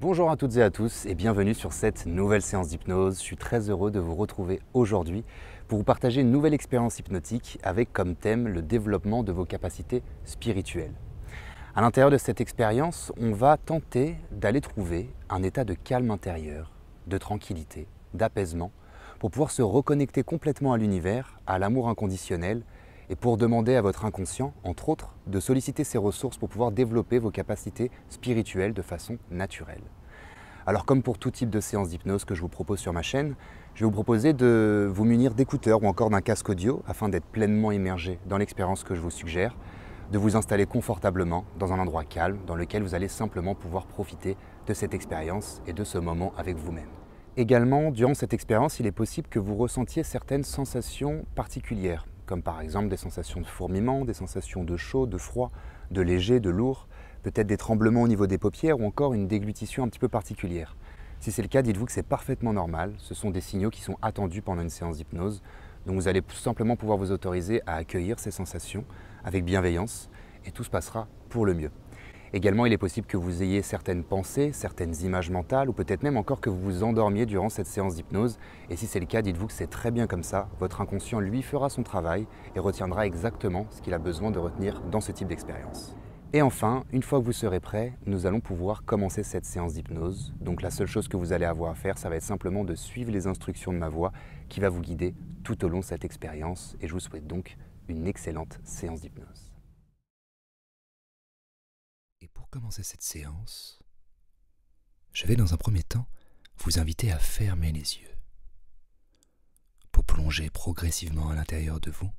Bonjour à toutes et à tous et bienvenue sur cette nouvelle séance d'hypnose. Je suis très heureux de vous retrouver aujourd'hui pour vous partager une nouvelle expérience hypnotique avec comme thème le développement de vos capacités spirituelles. À l'intérieur de cette expérience, on va tenter d'aller trouver un état de calme intérieur, de tranquillité, d'apaisement, pour pouvoir se reconnecter complètement à l'univers, à l'amour inconditionnel, et pour demander à votre inconscient, entre autres, de solliciter ses ressources pour pouvoir développer vos capacités spirituelles de façon naturelle. Alors comme pour tout type de séance d'hypnose que je vous propose sur ma chaîne, je vais vous proposer de vous munir d'écouteurs ou encore d'un casque audio afin d'être pleinement immergé dans l'expérience que je vous suggère, de vous installer confortablement dans un endroit calme dans lequel vous allez simplement pouvoir profiter de cette expérience et de ce moment avec vous-même. Également, durant cette expérience, il est possible que vous ressentiez certaines sensations particulières, comme par exemple des sensations de fourmillement, des sensations de chaud, de froid, de léger, de lourd, peut-être des tremblements au niveau des paupières ou encore une déglutition un petit peu particulière. Si c'est le cas, dites-vous que c'est parfaitement normal, ce sont des signaux qui sont attendus pendant une séance d'hypnose, donc vous allez tout simplement pouvoir vous autoriser à accueillir ces sensations avec bienveillance et tout se passera pour le mieux. Également, il est possible que vous ayez certaines pensées, certaines images mentales ou peut-être même encore que vous vous endormiez durant cette séance d'hypnose. Et si c'est le cas, dites-vous que c'est très bien comme ça. Votre inconscient, lui, fera son travail et retiendra exactement ce qu'il a besoin de retenir dans ce type d'expérience. Et enfin, une fois que vous serez prêt, nous allons pouvoir commencer cette séance d'hypnose. Donc la seule chose que vous allez avoir à faire, ça va être simplement de suivre les instructions de ma voix qui va vous guider tout au long de cette expérience. Et je vous souhaite donc une excellente séance d'hypnose. Et pour commencer cette séance, je vais dans un premier temps vous inviter à fermer les yeux pour plonger progressivement à l'intérieur de vous,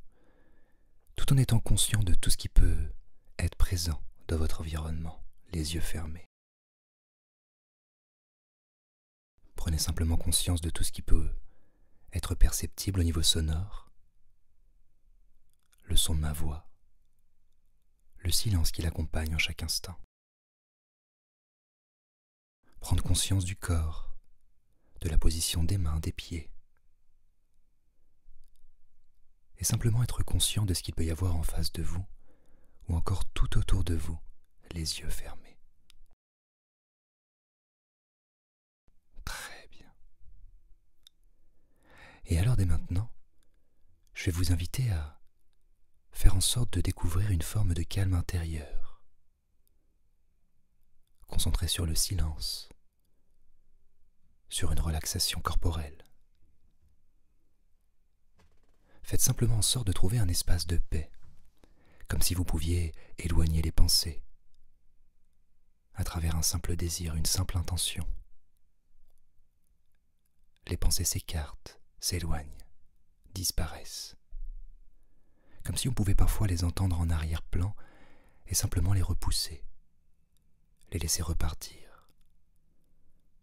tout en étant conscient de tout ce qui peut être présent dans votre environnement, les yeux fermés. Prenez simplement conscience de tout ce qui peut être perceptible au niveau sonore, le son de ma voix, le silence qui l'accompagne en chaque instant. Prendre conscience du corps, de la position des mains, des pieds. Et simplement être conscient de ce qu'il peut y avoir en face de vous, ou encore tout autour de vous, les yeux fermés. Très bien. Et alors dès maintenant, je vais vous inviter à faire en sorte de découvrir une forme de calme intérieur. Concentré sur le silence, sur une relaxation corporelle. Faites simplement en sorte de trouver un espace de paix, comme si vous pouviez éloigner les pensées, à travers un simple désir, une simple intention. Les pensées s'écartent, s'éloignent, disparaissent, comme si on pouvait parfois les entendre en arrière-plan et simplement les repousser, les laisser repartir,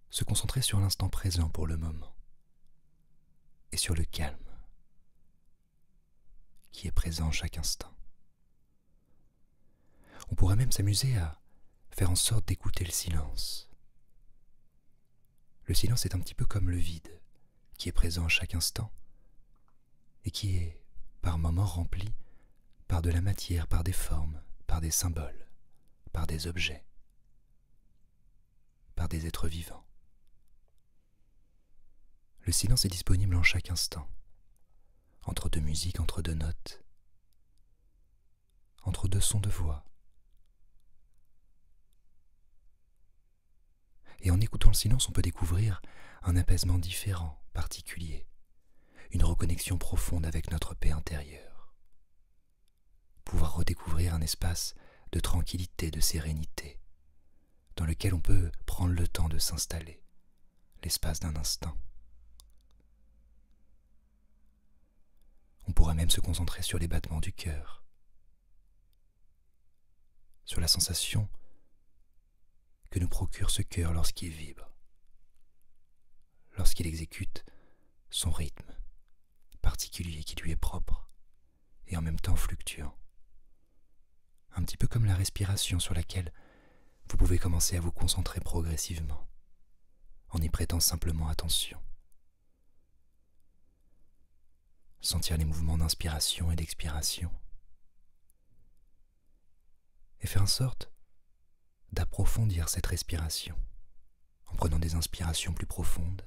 se concentrer sur l'instant présent pour le moment et sur le calme qui est présent chaque instant. On pourrait même s'amuser à faire en sorte d'écouter le silence. Le silence est un petit peu comme le vide qui est présent à chaque instant et qui est par moments rempli par de la matière, par des formes, par des symboles, par des objets, par des êtres vivants. Le silence est disponible en chaque instant, entre deux musiques, entre deux notes, entre deux sons de voix. Et en écoutant le silence, on peut découvrir un apaisement différent, particulier, une reconnexion profonde avec notre paix intérieure. Pouvoir redécouvrir un espace de tranquillité, de sérénité, dans lequel on peut prendre le temps de s'installer, l'espace d'un instant. On pourra même se concentrer sur les battements du cœur, sur la sensation que nous procure ce cœur lorsqu'il vibre, lorsqu'il exécute son rythme particulier qui lui est propre et en même temps fluctuant. Un petit peu comme la respiration sur laquelle vous pouvez commencer à vous concentrer progressivement en y prêtant simplement attention. Sentir les mouvements d'inspiration et d'expiration et faire en sorte d'approfondir cette respiration en prenant des inspirations plus profondes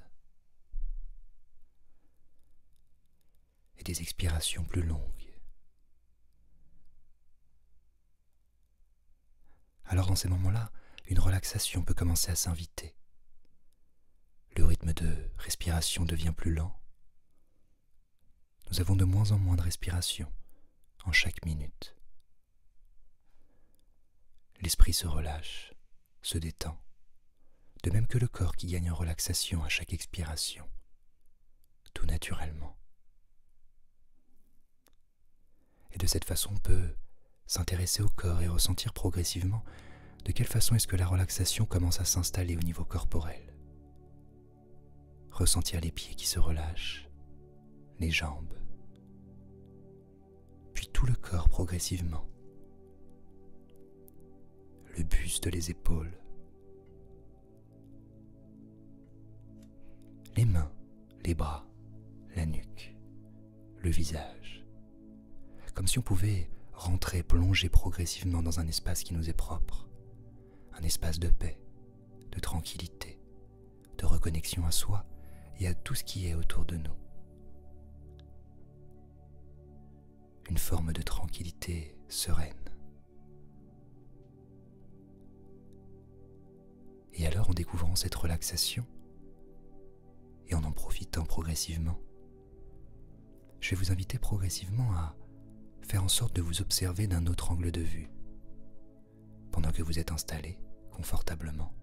et des expirations plus longues. Alors dans ces moments-là, une relaxation peut commencer à s'inviter. Le rythme de respiration devient plus lent. Nous avons de moins en moins de respiration en chaque minute. L'esprit se relâche, se détend, de même que le corps qui gagne en relaxation à chaque expiration, tout naturellement. Et de cette façon, on peut s'intéresser au corps et ressentir progressivement de quelle façon est-ce que la relaxation commence à s'installer au niveau corporel. Ressentir les pieds qui se relâchent, les jambes, puis tout le corps progressivement. Le buste, les épaules, les mains, les bras, la nuque, le visage. Comme si on pouvait rentrer, plonger progressivement dans un espace qui nous est propre. Un espace de paix, de tranquillité, de reconnexion à soi et à tout ce qui est autour de nous. Une forme de tranquillité sereine. Et alors, en découvrant cette relaxation et en profitant progressivement, je vais vous inviter progressivement à faire en sorte de vous observer d'un autre angle de vue. Pendant que vous êtes installé confortablement,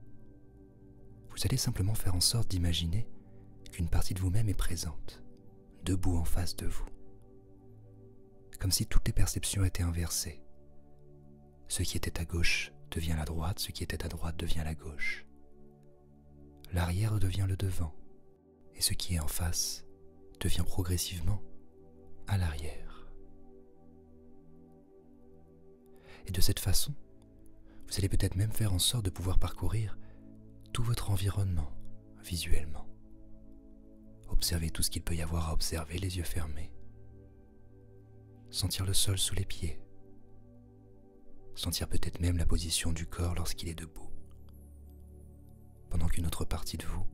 vous allez simplement faire en sorte d'imaginer qu'une partie de vous-même est présente, debout en face de vous. Comme si toutes les perceptions étaient inversées. Ce qui était à gauche devient la droite, ce qui était à droite devient la gauche. L'arrière devient le devant, et ce qui est en face devient progressivement à l'arrière. Et de cette façon, vous allez peut-être même faire en sorte de pouvoir parcourir tout votre environnement visuellement. Observer tout ce qu'il peut y avoir à observer, les yeux fermés. Sentir le sol sous les pieds. Sentir peut-être même la position du corps lorsqu'il est debout. Pendant qu'une autre partie de vous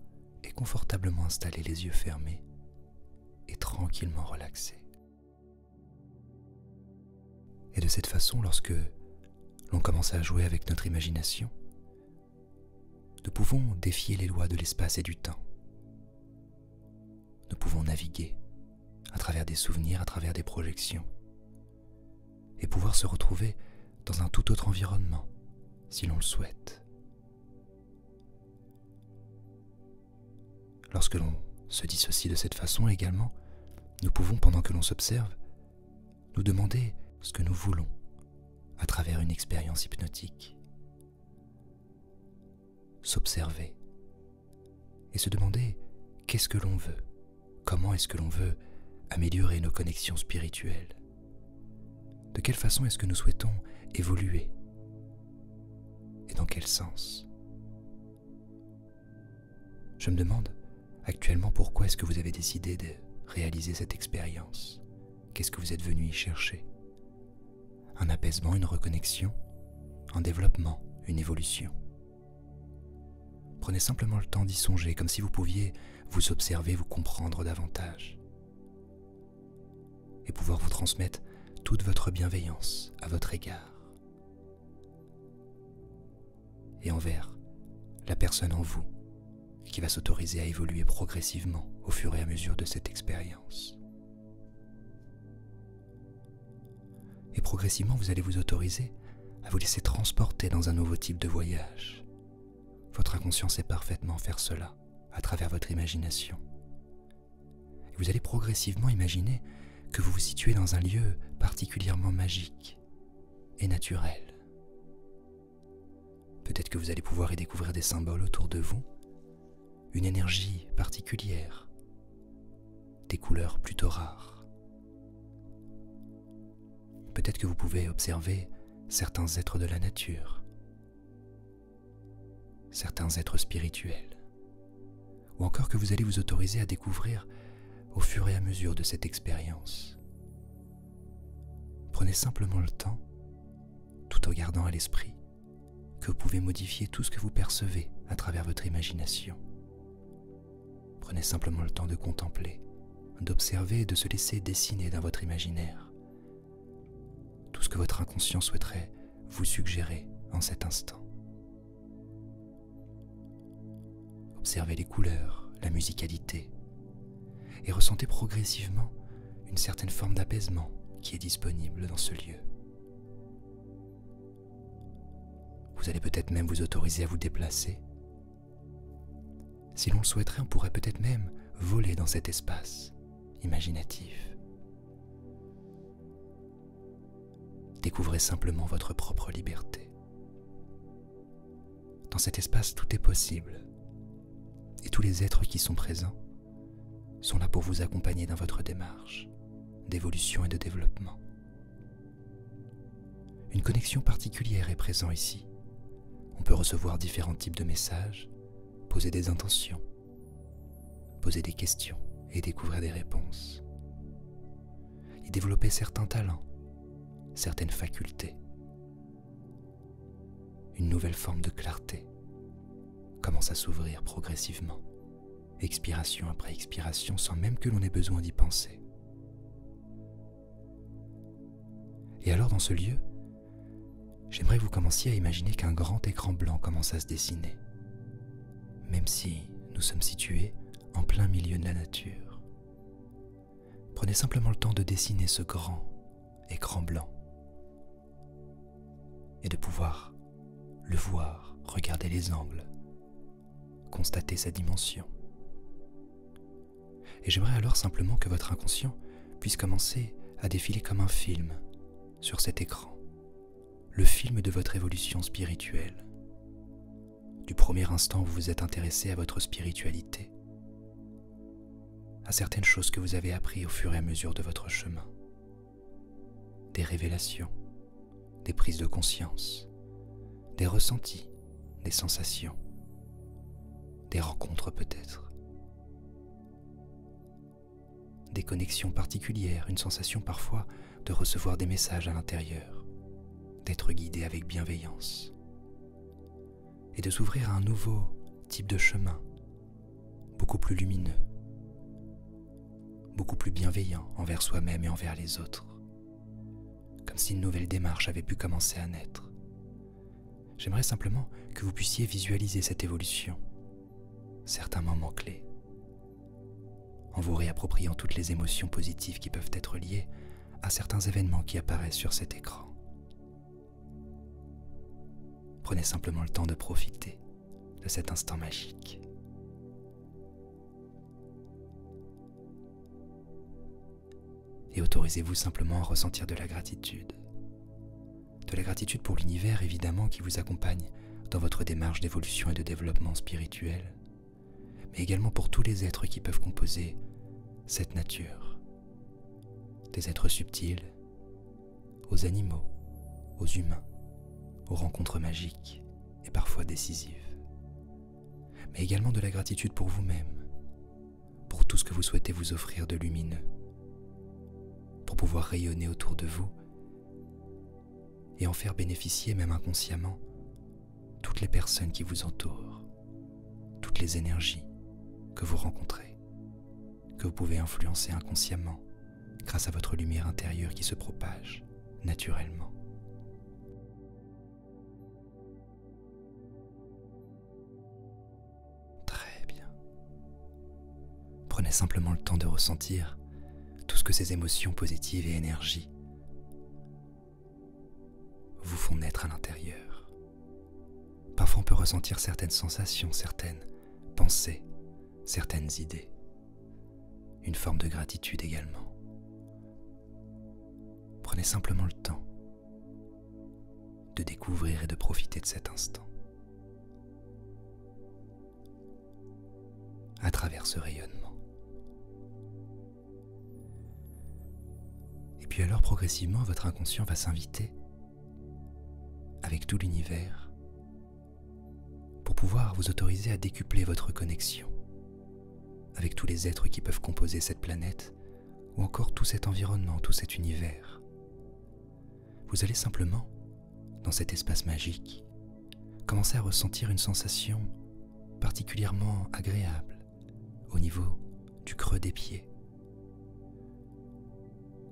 est confortablement installée, les yeux fermés et tranquillement relaxée. Et de cette façon, lorsque l'on commence à jouer avec notre imagination, nous pouvons défier les lois de l'espace et du temps. Nous pouvons naviguer à travers des souvenirs, à travers des projections, et pouvoir se retrouver dans un tout autre environnement, si l'on le souhaite. Lorsque l'on se dissocie de cette façon également, nous pouvons, pendant que l'on s'observe, nous demander ce que nous voulons à travers une expérience hypnotique. S'observer et se demander qu'est-ce que l'on veut, comment est-ce que l'on veut améliorer nos connexions spirituelles, de quelle façon est-ce que nous souhaitons évoluer et dans quel sens. Je me demande actuellement pourquoi est-ce que vous avez décidé de réaliser cette expérience. Qu'est-ce que vous êtes venu y chercher? Un apaisement, une reconnexion, un développement, une évolution. Prenez simplement le temps d'y songer, comme si vous pouviez vous observer, vous comprendre davantage et pouvoir vous transmettre toute votre bienveillance à votre égard et envers la personne en vous qui va s'autoriser à évoluer progressivement au fur et à mesure de cette expérience. Et progressivement, vous allez vous autoriser à vous laisser transporter dans un nouveau type de voyage. Votre inconscient sait parfaitement faire cela à travers votre imagination. Et vous allez progressivement imaginer que vous vous situez dans un lieu particulièrement magique et naturel. Peut-être que vous allez pouvoir y découvrir des symboles autour de vous, une énergie particulière, des couleurs plutôt rares. Peut-être que vous pouvez observer certains êtres de la nature, certains êtres spirituels, ou encore que vous allez vous autoriser à découvrir au fur et à mesure de cette expérience. Prenez simplement le temps, tout en gardant à l'esprit que vous pouvez modifier tout ce que vous percevez à travers votre imagination. Prenez simplement le temps de contempler, d'observer et de se laisser dessiner dans votre imaginaire tout ce que votre inconscient souhaiterait vous suggérer en cet instant. Observez les couleurs, la musicalité, et ressentez progressivement une certaine forme d'apaisement qui est disponible dans ce lieu. Vous allez peut-être même vous autoriser à vous déplacer. Si l'on le souhaiterait, on pourrait peut-être même voler dans cet espace imaginatif. Découvrez simplement votre propre liberté. Dans cet espace, tout est possible. Et tous les êtres qui sont présents sont là pour vous accompagner dans votre démarche d'évolution et de développement. Une connexion particulière est présente ici. On peut recevoir différents types de messages, poser des intentions, poser des questions et découvrir des réponses. Y développer certains talents, certaines facultés. Une nouvelle forme de clarté commence à s'ouvrir progressivement, expiration après expiration, sans même que l'on ait besoin d'y penser. Et alors dans ce lieu, j'aimerais que vous commenciez à imaginer qu'un grand écran blanc commence à se dessiner, même si nous sommes situés en plein milieu de la nature. Prenez simplement le temps de dessiner ce grand écran blanc et de pouvoir le voir, regarder les angles, constater sa dimension. Et j'aimerais alors simplement que votre inconscient puisse commencer à défiler comme un film sur cet écran, le film de votre évolution spirituelle. Du premier instant où vous vous êtes intéressé à votre spiritualité, à certaines choses que vous avez apprises au fur et à mesure de votre chemin, des révélations, des prises de conscience, des ressentis, des sensations, des rencontres peut-être, des connexions particulières, une sensation parfois de recevoir des messages à l'intérieur, d'être guidé avec bienveillance et de s'ouvrir à un nouveau type de chemin, beaucoup plus lumineux, beaucoup plus bienveillant envers soi-même et envers les autres, comme si une nouvelle démarche avait pu commencer à naître. J'aimerais simplement que vous puissiez visualiser cette évolution, certains moments clés, en vous réappropriant toutes les émotions positives qui peuvent être liées à certains événements qui apparaissent sur cet écran. Prenez simplement le temps de profiter de cet instant magique. Et autorisez-vous simplement à ressentir de la gratitude. De la gratitude pour l'univers, évidemment, qui vous accompagne dans votre démarche d'évolution et de développement spirituel, mais également pour tous les êtres qui peuvent composer cette nature. Des êtres subtils, aux animaux, aux humains, aux rencontres magiques et parfois décisives. Mais également de la gratitude pour vous-même, pour tout ce que vous souhaitez vous offrir de lumineux, pour pouvoir rayonner autour de vous et en faire bénéficier même inconsciemment toutes les personnes qui vous entourent, toutes les énergies que vous rencontrez, que vous pouvez influencer inconsciemment grâce à votre lumière intérieure qui se propage naturellement. Très bien. Prenez simplement le temps de ressentir tout ce que ces émotions positives et énergies vous font naître à l'intérieur. Parfois on peut ressentir certaines sensations, certaines pensées, certaines idées, une forme de gratitude également. Prenez simplement le temps de découvrir et de profiter de cet instant à travers ce rayonnement. Et puis alors progressivement, votre inconscient va s'inviter avec tout l'univers pour pouvoir vous autoriser à décupler votre connexion avec tous les êtres qui peuvent composer cette planète ou encore tout cet environnement, tout cet univers. Vous allez simplement, dans cet espace magique, commencez à ressentir une sensation particulièrement agréable au niveau du creux des pieds,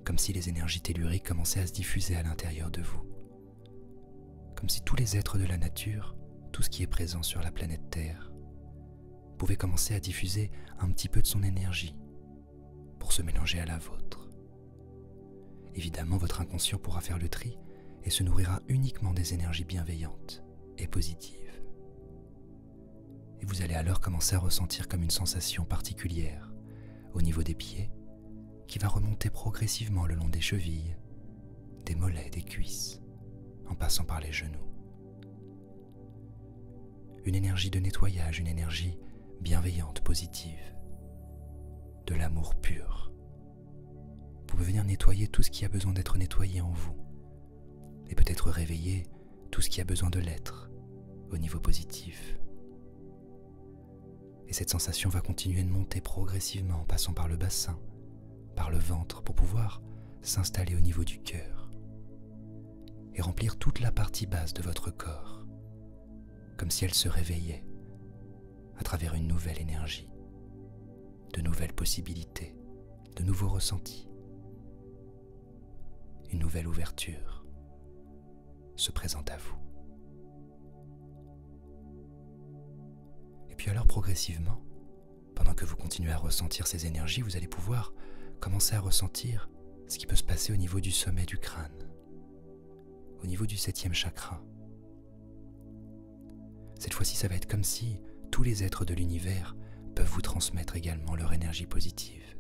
comme si les énergies telluriques commençaient à se diffuser à l'intérieur de vous, comme si tous les êtres de la nature, tout ce qui est présent sur la planète Terre, pouvait commencer à diffuser un petit peu de son énergie pour se mélanger à la vôtre. Évidemment, votre inconscient pourra faire le tri et se nourrira uniquement des énergies bienveillantes et positives. Et vous allez alors commencer à ressentir comme une sensation particulière au niveau des pieds qui va remonter progressivement le long des chevilles, des mollets, des cuisses, en passant par les genoux. Une énergie de nettoyage, une énergie bienveillante, positive, de l'amour pur. Vous pouvez venir nettoyer tout ce qui a besoin d'être nettoyé en vous et peut-être réveiller tout ce qui a besoin de l'être au niveau positif. Et cette sensation va continuer de monter progressivement en passant par le bassin, par le ventre pour pouvoir s'installer au niveau du cœur et remplir toute la partie basse de votre corps, comme si elle se réveillait à travers une nouvelle énergie, de nouvelles possibilités, de nouveaux ressentis. Une nouvelle ouverture se présente à vous. Et puis alors progressivement, pendant que vous continuez à ressentir ces énergies, vous allez pouvoir commencer à ressentir ce qui peut se passer au niveau du sommet du crâne, au niveau du 7e chakra. Cette fois-ci, ça va être comme si tous les êtres de l'univers peuvent vous transmettre également leur énergie positive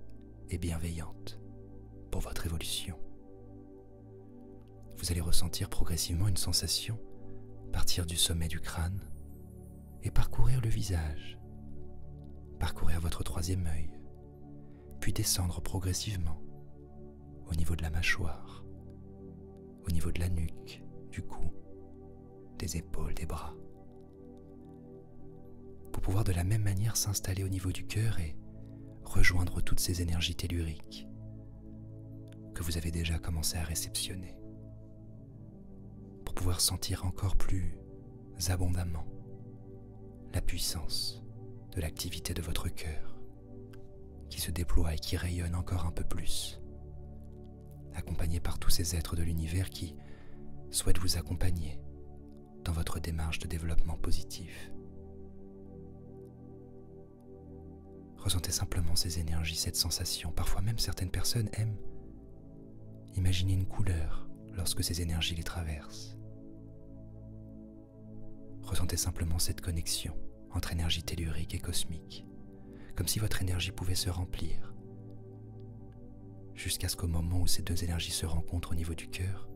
et bienveillante pour votre évolution. Vous allez ressentir progressivement une sensation partir du sommet du crâne et parcourir le visage, parcourir votre 3e œil, puis descendre progressivement au niveau de la mâchoire, au niveau de la nuque, du cou, des épaules, des bras, pour pouvoir de la même manière s'installer au niveau du cœur et rejoindre toutes ces énergies telluriques que vous avez déjà commencé à réceptionner, pour pouvoir sentir encore plus abondamment la puissance de l'activité de votre cœur qui se déploie et qui rayonne encore un peu plus, accompagné par tous ces êtres de l'univers qui souhaitent vous accompagner dans votre démarche de développement positif. Ressentez simplement ces énergies, cette sensation. Parfois même certaines personnes aiment imaginer une couleur lorsque ces énergies les traversent. Ressentez simplement cette connexion entre énergie tellurique et cosmique, comme si votre énergie pouvait se remplir, jusqu'à ce qu'au moment où ces deux énergies se rencontrent au niveau du cœur,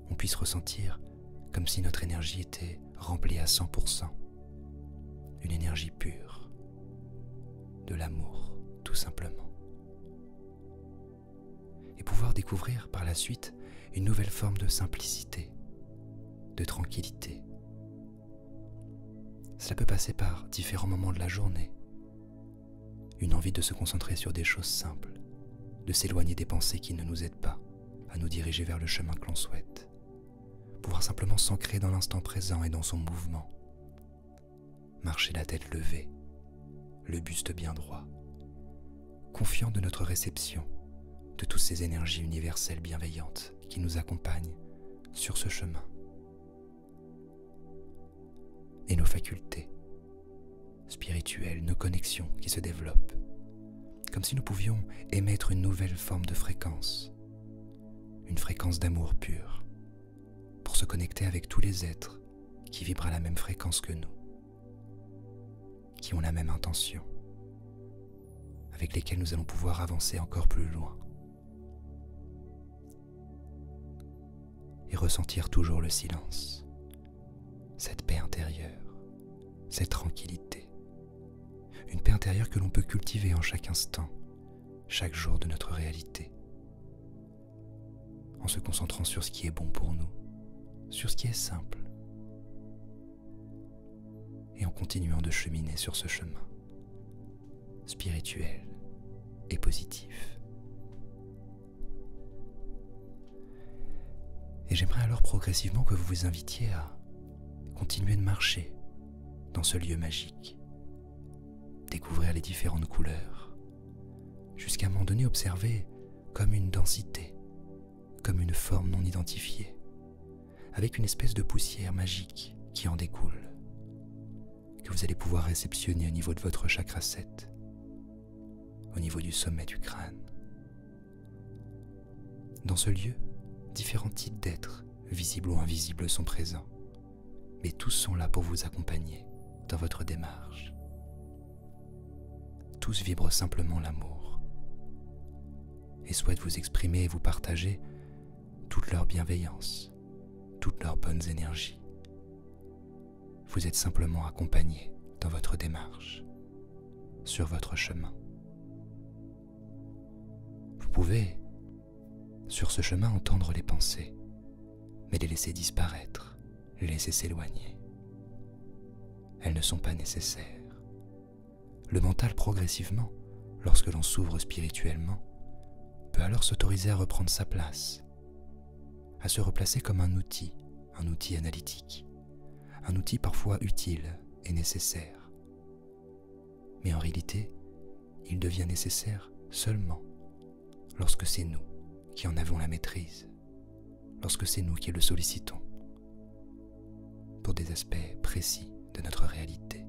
on puisse ressentir comme si notre énergie était remplie à 100%, une énergie pure, de l'amour, tout simplement. Et pouvoir découvrir par la suite une nouvelle forme de simplicité, de tranquillité. Cela peut passer par différents moments de la journée. Une envie de se concentrer sur des choses simples, de s'éloigner des pensées qui ne nous aident pas à nous diriger vers le chemin que l'on souhaite. Pouvoir simplement s'ancrer dans l'instant présent et dans son mouvement. Marcher la tête levée, le buste bien droit, confiant de notre réception de toutes ces énergies universelles bienveillantes qui nous accompagnent sur ce chemin. Et nos facultés spirituelles, nos connexions qui se développent, comme si nous pouvions émettre une nouvelle forme de fréquence, une fréquence d'amour pur, pour se connecter avec tous les êtres qui vibrent à la même fréquence que nous, qui ont la même intention, avec lesquels nous allons pouvoir avancer encore plus loin et ressentir toujours le silence, cette paix intérieure, cette tranquillité, une paix intérieure que l'on peut cultiver en chaque instant, chaque jour de notre réalité, en se concentrant sur ce qui est bon pour nous, sur ce qui est simple, et en continuant de cheminer sur ce chemin spirituel et positif. Et j'aimerais alors progressivement que vous vous invitiez à continuer de marcher dans ce lieu magique, découvrir les différentes couleurs, jusqu'à un moment donné observer comme une densité, comme une forme non identifiée, avec une espèce de poussière magique qui en découle, que vous allez pouvoir réceptionner au niveau de votre chakra 7, au niveau du sommet du crâne. Dans ce lieu, différents types d'êtres, visibles ou invisibles, sont présents, mais tous sont là pour vous accompagner dans votre démarche. Tous vibrent simplement l'amour et souhaitent vous exprimer et vous partager toute leur bienveillance, toutes leurs bonnes énergies. Vous êtes simplement accompagné dans votre démarche, sur votre chemin. Vous pouvez, sur ce chemin, entendre les pensées, mais les laisser disparaître, les laisser s'éloigner. Elles ne sont pas nécessaires. Le mental, progressivement, lorsque l'on s'ouvre spirituellement, peut alors s'autoriser à reprendre sa place, à se replacer comme un outil analytique, un outil parfois utile et nécessaire. Mais en réalité, il devient nécessaire seulement lorsque c'est nous qui en avons la maîtrise, lorsque c'est nous qui le sollicitons, pour des aspects précis de notre réalité.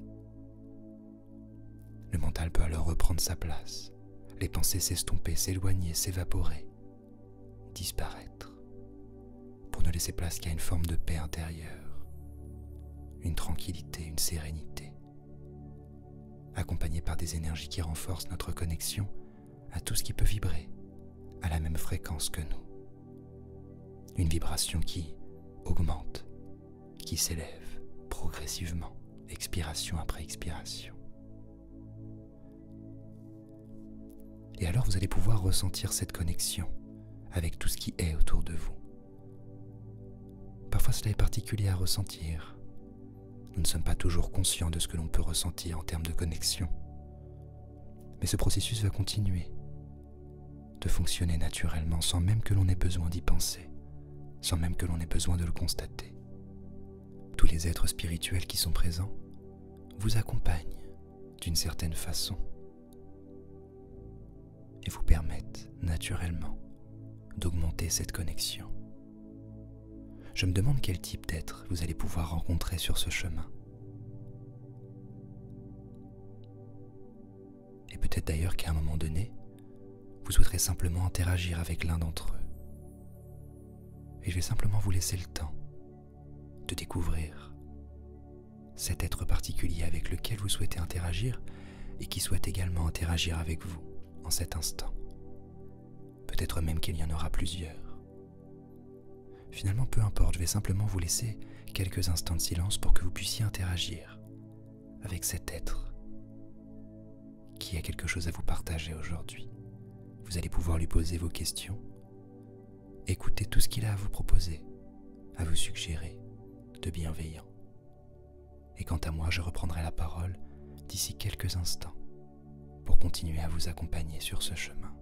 Le mental peut alors reprendre sa place, les pensées s'estomper, s'éloigner, s'évaporer, disparaître, pour ne laisser place qu'à une forme de paix intérieure, une tranquillité, une sérénité, accompagnée par des énergies qui renforcent notre connexion à tout ce qui peut vibrer à la même fréquence que nous. Une vibration qui augmente, qui s'élève progressivement, expiration après expiration. Et alors vous allez pouvoir ressentir cette connexion avec tout ce qui est autour de vous. Parfois cela est particulier à ressentir. Nous ne sommes pas toujours conscients de ce que l'on peut ressentir en termes de connexion. Mais ce processus va continuer de fonctionner naturellement sans même que l'on ait besoin d'y penser, sans même que l'on ait besoin de le constater. Tous les êtres spirituels qui sont présents vous accompagnent d'une certaine façon et vous permettent naturellement d'augmenter cette connexion. Je me demande quel type d'être vous allez pouvoir rencontrer sur ce chemin. Et peut-être d'ailleurs qu'à un moment donné, vous souhaiterez simplement interagir avec l'un d'entre eux. Et je vais simplement vous laisser le temps de découvrir cet être particulier avec lequel vous souhaitez interagir et qui souhaite également interagir avec vous en cet instant. Peut-être même qu'il y en aura plusieurs. Finalement, peu importe, je vais simplement vous laisser quelques instants de silence pour que vous puissiez interagir avec cet être qui a quelque chose à vous partager aujourd'hui. Vous allez pouvoir lui poser vos questions, écouter tout ce qu'il a à vous proposer, à vous suggérer de bienveillant. Et quant à moi, je reprendrai la parole d'ici quelques instants pour continuer à vous accompagner sur ce chemin.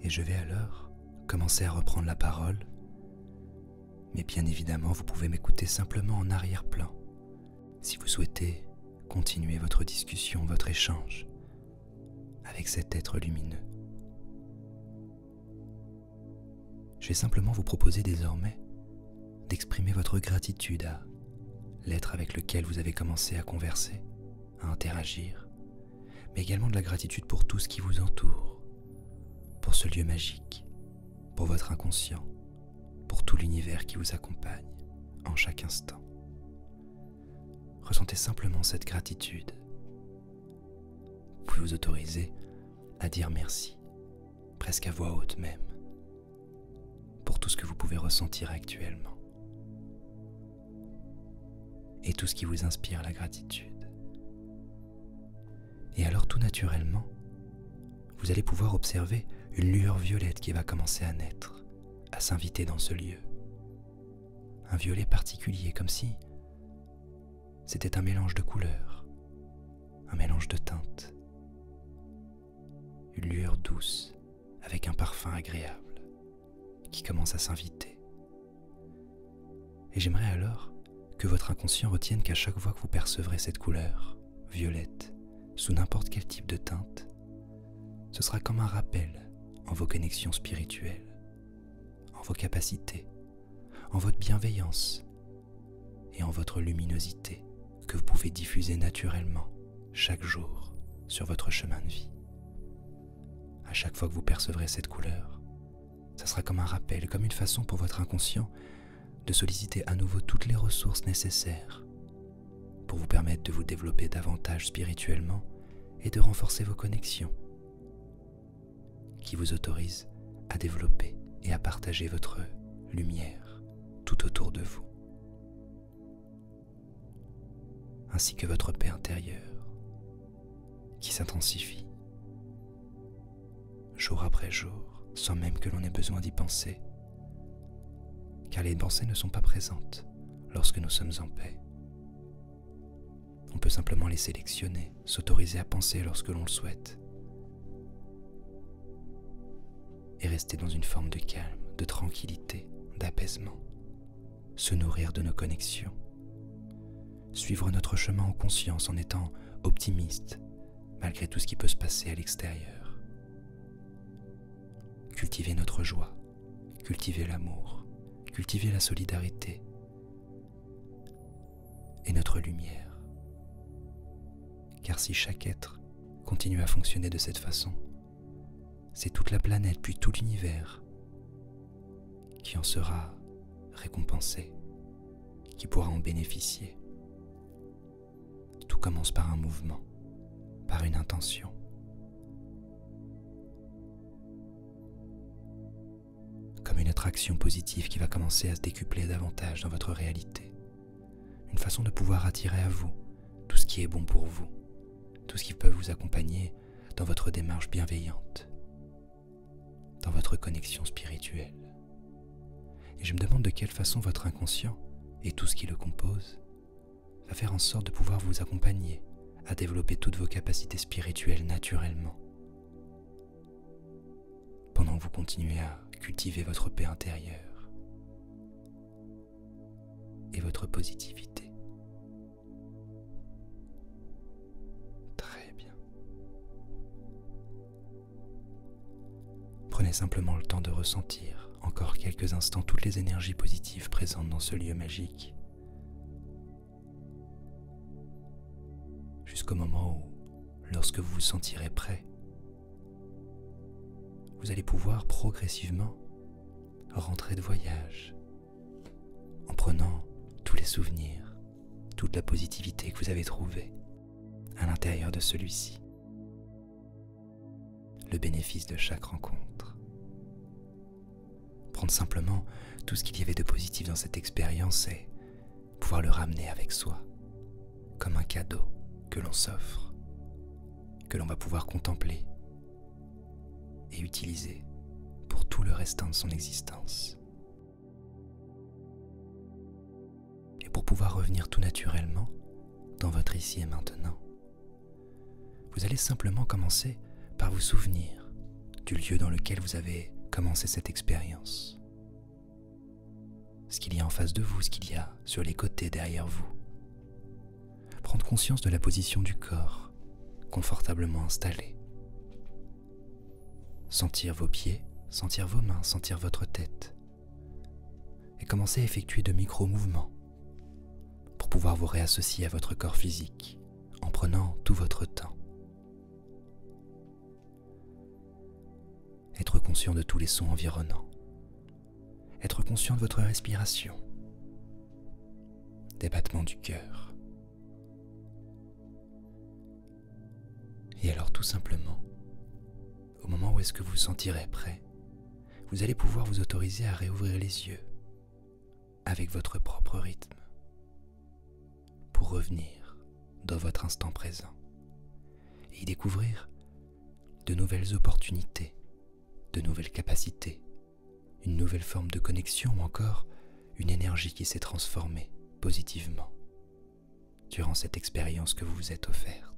Et je vais alors commencer à reprendre la parole, mais bien évidemment vous pouvez m'écouter simplement en arrière-plan, si vous souhaitez continuer votre discussion, votre échange avec cet être lumineux. Je vais simplement vous proposer désormais d'exprimer votre gratitude à l'être avec lequel vous avez commencé à converser, à interagir, mais également de la gratitude pour tout ce qui vous entoure, pour ce lieu magique, pour votre inconscient, pour tout l'univers qui vous accompagne en chaque instant. Ressentez simplement cette gratitude. Vous pouvez vous autoriser à dire merci, presque à voix haute même, pour tout ce que vous pouvez ressentir actuellement et tout ce qui vous inspire la gratitude. Et alors tout naturellement, vous allez pouvoir observer une lueur violette qui va commencer à naître, à s'inviter dans ce lieu. Un violet particulier, comme si c'était un mélange de couleurs, un mélange de teintes, une lueur douce avec un parfum agréable qui commence à s'inviter. Et j'aimerais alors que votre inconscient retienne qu'à chaque fois que vous percevrez cette couleur violette sous n'importe quel type de teinte, ce sera comme un rappel en vos connexions spirituelles, en vos capacités, en votre bienveillance et en votre luminosité que vous pouvez diffuser naturellement chaque jour sur votre chemin de vie. À chaque fois que vous percevrez cette couleur, ça sera comme un rappel, comme une façon pour votre inconscient de solliciter à nouveau toutes les ressources nécessaires pour vous permettre de vous développer davantage spirituellement et de renforcer vos connexions, qui vous autorisent à développer et à partager votre lumière tout autour de vous, ainsi que votre paix intérieure qui s'intensifie jour après jour, sans même que l'on ait besoin d'y penser, car les pensées ne sont pas présentes lorsque nous sommes en paix. On peut simplement les sélectionner, s'autoriser à penser lorsque l'on le souhaite, et rester dans une forme de calme, de tranquillité, d'apaisement, se nourrir de nos connexions, suivre notre chemin en conscience en étant optimiste malgré tout ce qui peut se passer à l'extérieur, cultiver notre joie, cultiver l'amour, cultiver la solidarité et notre lumière. Car si chaque être continue à fonctionner de cette façon, c'est toute la planète puis tout l'univers qui en sera récompensé, qui pourra en bénéficier. Tout commence par un mouvement, par une intention. Comme une attraction positive qui va commencer à se décupler davantage dans votre réalité. Une façon de pouvoir attirer à vous tout ce qui est bon pour vous, tout ce qui peut vous accompagner dans votre démarche bienveillante, dans votre connexion spirituelle. Et je me demande de quelle façon votre inconscient et tout ce qui le compose va faire en sorte de pouvoir vous accompagner à développer toutes vos capacités spirituelles naturellement, pendant que vous continuez à cultiver votre paix intérieure et votre positivité. Très bien. Prenez simplement le temps de ressentir encore quelques instants toutes les énergies positives présentes dans ce lieu magique, jusqu'au moment où, lorsque vous vous sentirez prêt, vous allez pouvoir progressivement rentrer de voyage en prenant tous les souvenirs, toute la positivité que vous avez trouvée à l'intérieur de celui-ci, le bénéfice de chaque rencontre. Prendre simplement tout ce qu'il y avait de positif dans cette expérience et pouvoir le ramener avec soi, comme un cadeau que l'on s'offre, que l'on va pouvoir contempler et utiliser pour tout le restant de son existence. Et pour pouvoir revenir tout naturellement dans votre ici et maintenant, vous allez simplement commencer par vous souvenir du lieu dans lequel vous avez commencé cette expérience. Ce qu'il y a en face de vous, ce qu'il y a sur les côtés derrière vous. prendre conscience de la position du corps, confortablement installé. Sentir vos pieds, sentir vos mains, sentir votre tête. Et commencer à effectuer de micro-mouvements pour pouvoir vous réassocier à votre corps physique en prenant tout votre temps. Être conscient de tous les sons environnants. Être conscient de votre respiration, des battements du cœur. Et alors tout simplement, au moment où est-ce que vous vous sentirez prêt, vous allez pouvoir vous autoriser à réouvrir les yeux avec votre propre rythme pour revenir dans votre instant présent et y découvrir de nouvelles opportunités, de nouvelles capacités, une nouvelle forme de connexion ou encore une énergie qui s'est transformée positivement durant cette expérience que vous vous êtes offerte.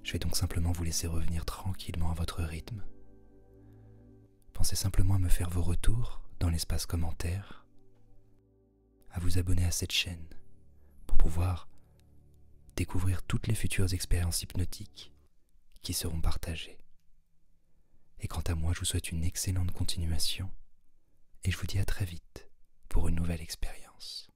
Je vais donc simplement vous laisser revenir tranquillement à votre rythme. Pensez simplement à me faire vos retours dans l'espace commentaire, à vous abonner à cette chaîne pour pouvoir découvrir toutes les futures expériences hypnotiques qui seront partagées. Et quant à moi, je vous souhaite une excellente continuation et je vous dis à très vite pour une nouvelle expérience.